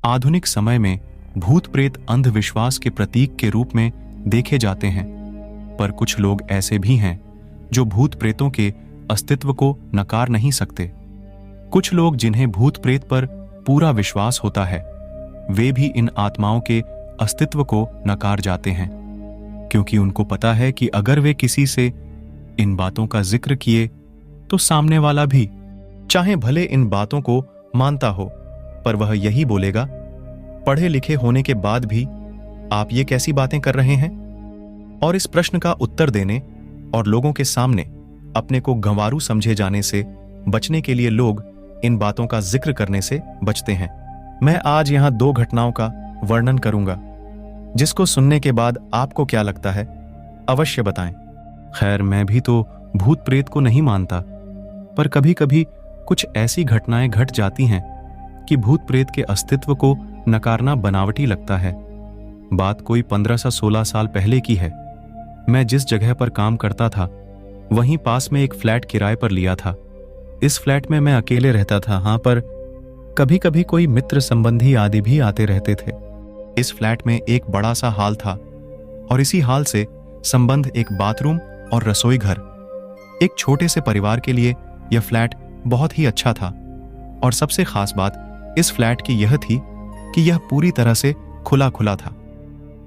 आधुनिक समय में भूत प्रेत अंधविश्वास के प्रतीक के रूप में देखे जाते हैं, पर कुछ लोग ऐसे भी हैं जो भूत प्रेतों के अस्तित्व को नकार नहीं सकते। कुछ लोग जिन्हें भूत प्रेत पर पूरा विश्वास होता है, वे भी इन आत्माओं के अस्तित्व को नकार जाते हैं, क्योंकि उनको पता है कि अगर वे किसी से इन बातों का जिक्र किए तो सामने वाला भी, चाहे भले इन बातों को मानता हो, पर वह यही बोलेगा, पढ़े लिखे होने के बाद भी आप ये कैसी बातें कर रहे हैं। और इस प्रश्न का उत्तर देने और लोगों के सामने अपने को गंवारू समझे जाने से बचने के लिए लोग इन बातों का जिक्र करने से बचते हैं। मैं आज यहां 2 घटनाओं का वर्णन करूंगा, जिसको सुनने के बाद आपको क्या लगता है अवश्य बताएं। खैर, मैं भी तो भूत प्रेत को नहीं मानता, पर कभी कभी कुछ ऐसी घटनाएं घट जाती हैं कि भूत प्रेत के अस्तित्व को नकारना बनावटी लगता है। बात कोई 15 से 16 साल पहले की है। मैं जिस जगह पर काम करता था वहीं पास में एक फ्लैट किराए पर लिया था। इस फ्लैट में मैं अकेले रहता था, हाँ, पर कभी कभी कोई मित्र संबंधी आदि भी आते रहते थे। इस फ्लैट में एक बड़ा सा हॉल था और इसी हॉल से संबंध एक बाथरूम और रसोई घर। एक छोटे से परिवार के लिए यह फ्लैट बहुत ही अच्छा था, और सबसे खास बात इस फ्लैट की यह थी कि यह पूरी तरह से खुला खुला था।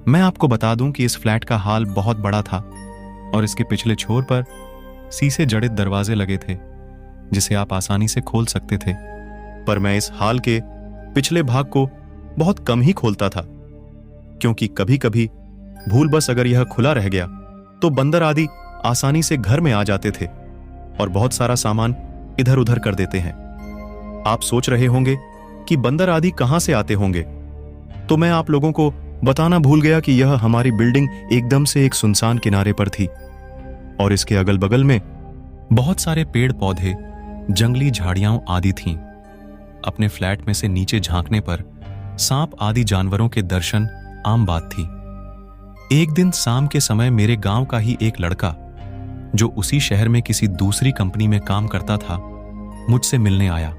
मैं आपको बता दूं कि इस फ्लैट का हॉल बहुत बड़ा था और इसके पिछले छोर पर शीशे जड़ित दरवाजे लगे थे, जिसे आप आसानी से खोल सकते थे। पर मैं इस हॉल के पिछले भाग को बहुत कम ही खोलता था, क्योंकि कभी कभी भूलवश अगर यह खुला रह गया तो बंदर आदि आसानी से घर में आ जाते थे और बहुत सारा सामान इधर उधर कर देते हैं। आप सोच रहे होंगे कि बंदर आदि कहां से आते होंगे, तो मैं आप लोगों को बताना भूल गया कि यह हमारी बिल्डिंग एकदम से एक सुनसान किनारे पर थी और इसके अगल बगल में बहुत सारे पेड़ पौधे, जंगली झाड़ियां आदि थीं। अपने फ्लैट में से नीचे झांकने पर सांप आदि जानवरों के दर्शन आम बात थी। एक दिन शाम के समय मेरे गांव का ही एक लड़का, जो उसी शहर में किसी दूसरी कंपनी में काम करता था, मुझसे मिलने आया।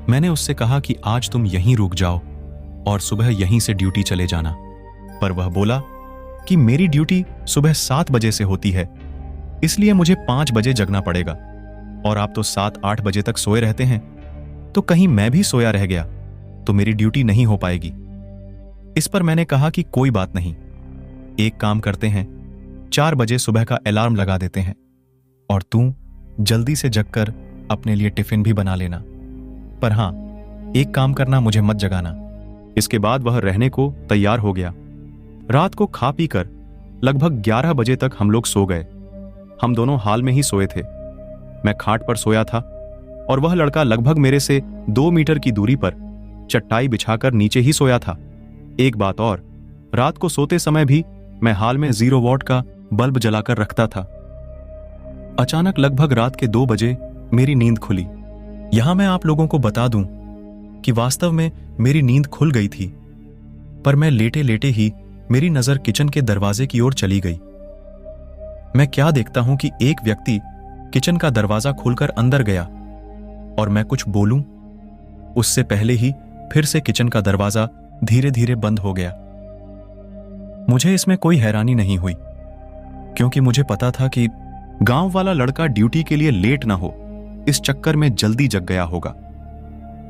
मैंने उससे कहा कि आज तुम यहीं रुक जाओ और सुबह यहीं से ड्यूटी चले जाना, पर वह बोला कि मेरी ड्यूटी सुबह 7 बजे से होती है, इसलिए मुझे 5 बजे जगना पड़ेगा और आप तो 7-8 बजे तक सोए रहते हैं, तो कहीं मैं भी सोया रह गया तो मेरी ड्यूटी नहीं हो पाएगी। इस पर मैंने कहा कि कोई बात नहीं, एक काम करते हैं, 4 बजे सुबह का अलार्म लगा देते हैं और तू जल्दी से जगकर अपने लिए टिफिन भी बना लेना। पर हां, एक काम करना, मुझे मत जगाना। इसके बाद वह रहने को तैयार हो गया। रात को खा पी कर लगभग 11 बजे तक हम लोग सो गए। हम दोनों हाल में ही सोए थे। मैं खाट पर सोया था और वह लड़का लगभग मेरे से 2 मीटर की दूरी पर चटाई बिछाकर नीचे ही सोया था। एक बात और, रात को सोते समय भी मैं हाल में 0 वॉट का बल्ब जलाकर रखता था। अचानक लगभग रात के 2 बजे मेरी नींद खुली। यहां मैं आप लोगों को बता दूं कि वास्तव में मेरी नींद खुल गई थी, पर मैं लेटे लेटे ही मेरी नजर किचन के दरवाजे की ओर चली गई। मैं क्या देखता हूं कि एक व्यक्ति किचन का दरवाजा खोलकर अंदर गया और मैं कुछ बोलूं उससे पहले ही फिर से किचन का दरवाजा धीरे धीरे बंद हो गया। मुझे इसमें कोई हैरानी नहीं हुई, क्योंकि मुझे पता था कि गांव वाला लड़का ड्यूटी के लिए लेट ना हो, इस चक्कर में जल्दी जग गया होगा।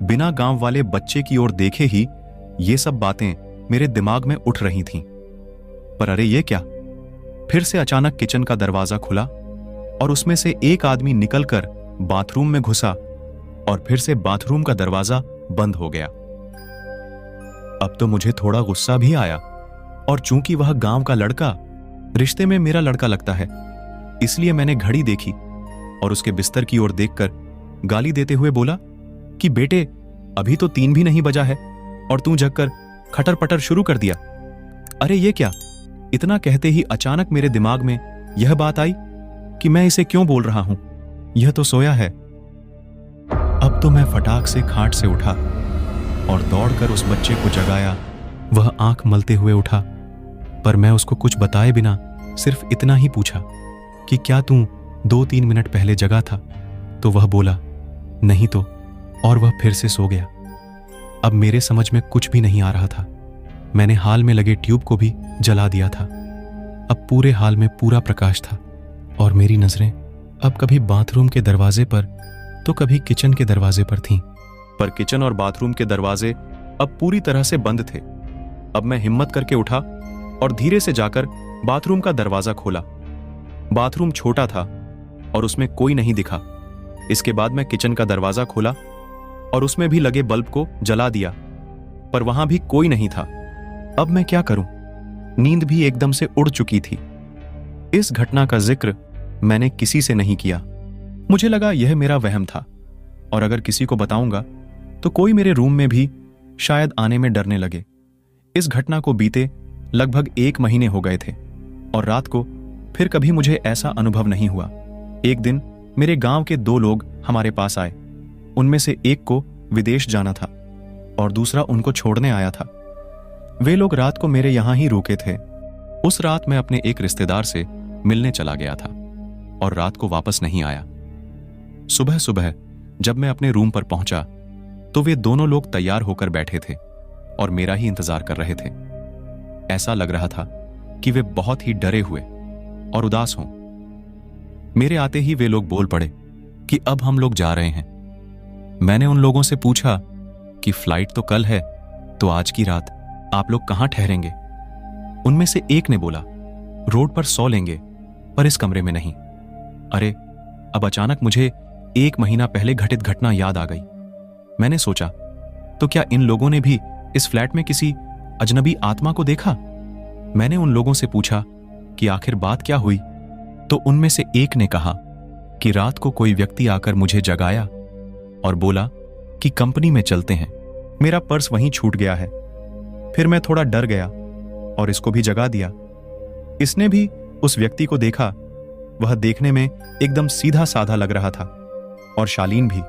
बिना गांव वाले बच्चे की ओर देखे ही ये सब बातें मेरे दिमाग में उठ रही थीं। पर अरे ये क्या, फिर से अचानक किचन का दरवाजा खुला और उसमें से एक आदमी निकलकर बाथरूम में घुसा और फिर से बाथरूम का दरवाजा बंद हो गया। अब तो मुझे थोड़ा गुस्सा भी आया, और चूंकि वह गांव का लड़का रिश्ते में मेरा लड़का लगता है, इसलिए मैंने घड़ी देखी और उसके बिस्तर की ओर देखकर गाली देते हुए बोला कि बेटे, अभी तो 3 भी नहीं बजा है और तू जगकर खटर पटर शुरू कर दिया। अरे ये क्या। इतना कहते ही अचानक मेरे दिमाग में यह बात आई कि मैं इसे क्यों बोल रहा हूं, यह तो सोया है। अब तो मैं फटाक से खाट से उठा और दौड़कर उस बच्चे को जगाया। वह आंख मलते हुए उठा, पर मैं उसको कुछ बताए बिना सिर्फ इतना ही पूछा कि क्या तू 2-3 मिनट पहले जगा था? तो वह बोला नहीं तो, और वह फिर से सो गया। अब मेरे समझ में कुछ भी नहीं आ रहा था। मैंने हाल में लगे ट्यूब को भी जला दिया था। अब पूरे हाल में पूरा प्रकाश था और मेरी नजरें अब कभी बाथरूम के दरवाजे पर तो कभी किचन के दरवाजे पर थीं। पर किचन और बाथरूम के दरवाजे अब पूरी तरह से बंद थे। अब मैं हिम्मत करके उठा और धीरे से जाकर बाथरूम का दरवाजा खोला। बाथरूम छोटा था और उसमें कोई नहीं दिखा। इसके बाद मैं किचन का दरवाजा खोला और उसमें भी लगे बल्ब को जला दिया, पर वहां भी कोई नहीं था। अब मैं क्या करूं? नींद भी एकदम से उड़ चुकी थी। इस घटना का जिक्र मैंने किसी से नहीं किया। मुझे लगा यह मेरा वहम था और अगर किसी को बताऊंगा तो कोई मेरे रूम में भी शायद आने में डरने लगे। इस घटना को बीते लगभग 1 महीने हो गए थे और रात को फिर कभी मुझे ऐसा अनुभव नहीं हुआ। एक दिन मेरे गांव के 2 लोग हमारे पास आए। उनमें से एक को विदेश जाना था और दूसरा उनको छोड़ने आया था। वे लोग रात को मेरे यहां ही रुके थे। उस रात मैं अपने एक रिश्तेदार से मिलने चला गया था और रात को वापस नहीं आया। सुबह सुबह जब मैं अपने रूम पर पहुंचा तो वे दोनों लोग तैयार होकर बैठे थे और मेरा ही इंतजार कर रहे थे। ऐसा लग रहा था कि वे बहुत ही डरे हुए और उदास हों। मेरे आते ही वे लोग बोल पड़े कि अब हम लोग जा रहे हैं। मैंने उन लोगों से पूछा कि फ्लाइट तो कल है, तो आज की रात आप लोग कहां ठहरेंगे? उनमें से एक ने बोला, रोड पर सो लेंगे, पर इस कमरे में नहीं। अरे, अब अचानक मुझे 1 महीना पहले घटित घटना याद आ गई। मैंने सोचा, तो क्या इन लोगों ने भी इस फ्लैट में किसी अजनबी आत्मा को देखा? मैंने उन लोगों से पूछा कि आखिर बात क्या हुई, तो उनमें से एक ने कहा कि रात को कोई व्यक्ति आकर मुझे जगाया और बोला कि कंपनी में चलते हैं। मेरा पर्स वहीं छूट गया है। फिर मैं थोड़ा डर गया और इसको भी जगा दिया। इसने भी उस व्यक्ति को देखा। वह देखने में एकदम सीधा साधा लग रहा था और शालीन भी।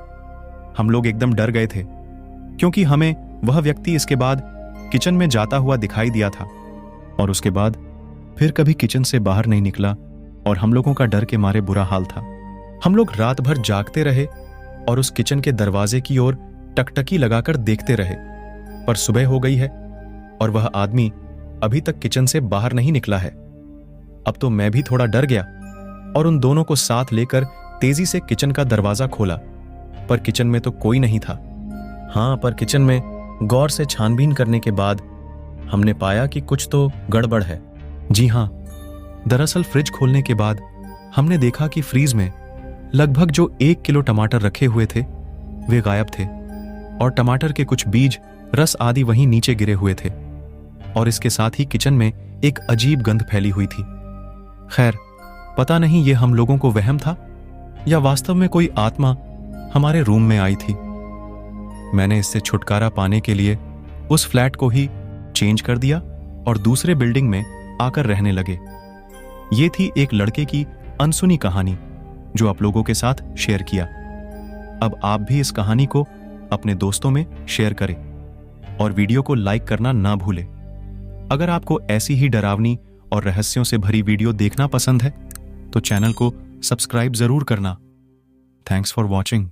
हम लोग एकदम डर गए थे क्योंकि हमें वह व्यक्ति इसके बाद किचन में जाता हुआ दिखाई दिया था और उसके बाद फिर कभी किचन से बाहर नहीं निकला और हम लोगों का डर के मारे बुरा हाल था। हम लोग रात भर जागते रहे और उस किचन के दरवाजे की ओर टकटकी लगाकर देखते रहे, पर सुबह हो गई है और वह आदमी अभी तक किचन से बाहर नहीं निकला है। अब तो मैं भी थोड़ा डर गया और उन दोनों को साथ लेकर तेजी से किचन का दरवाजा खोला, पर किचन में तो कोई नहीं था। हाँ, पर किचन में गौर से छानबीन करने के बाद हमने पाया कि कुछ तो गड़बड़ है। जी हाँ, दरअसल फ्रिज खोलने के बाद हमने देखा कि फ्रीज में लगभग जो 1 किलो टमाटर रखे हुए थे वे गायब थे और टमाटर के कुछ बीज, रस आदि वहीं नीचे गिरे हुए थे और इसके साथ ही किचन में एक अजीब गंध फैली हुई थी। खैर, पता नहीं ये हम लोगों को वहम था या वास्तव में कोई आत्मा हमारे रूम में आई थी। मैंने इससे छुटकारा पाने के लिए उस फ्लैट को ही चेंज कर दिया और दूसरे बिल्डिंग में आकर रहने लगे। ये थी एक लड़के की अनसुनी कहानी जो आप लोगों के साथ शेयर किया। अब आप भी इस कहानी को अपने दोस्तों में शेयर करें और वीडियो को लाइक करना ना भूलें। अगर आपको ऐसी ही डरावनी और रहस्यों से भरी वीडियो देखना पसंद है तो चैनल को सब्सक्राइब जरूर करना। Thanks for watching.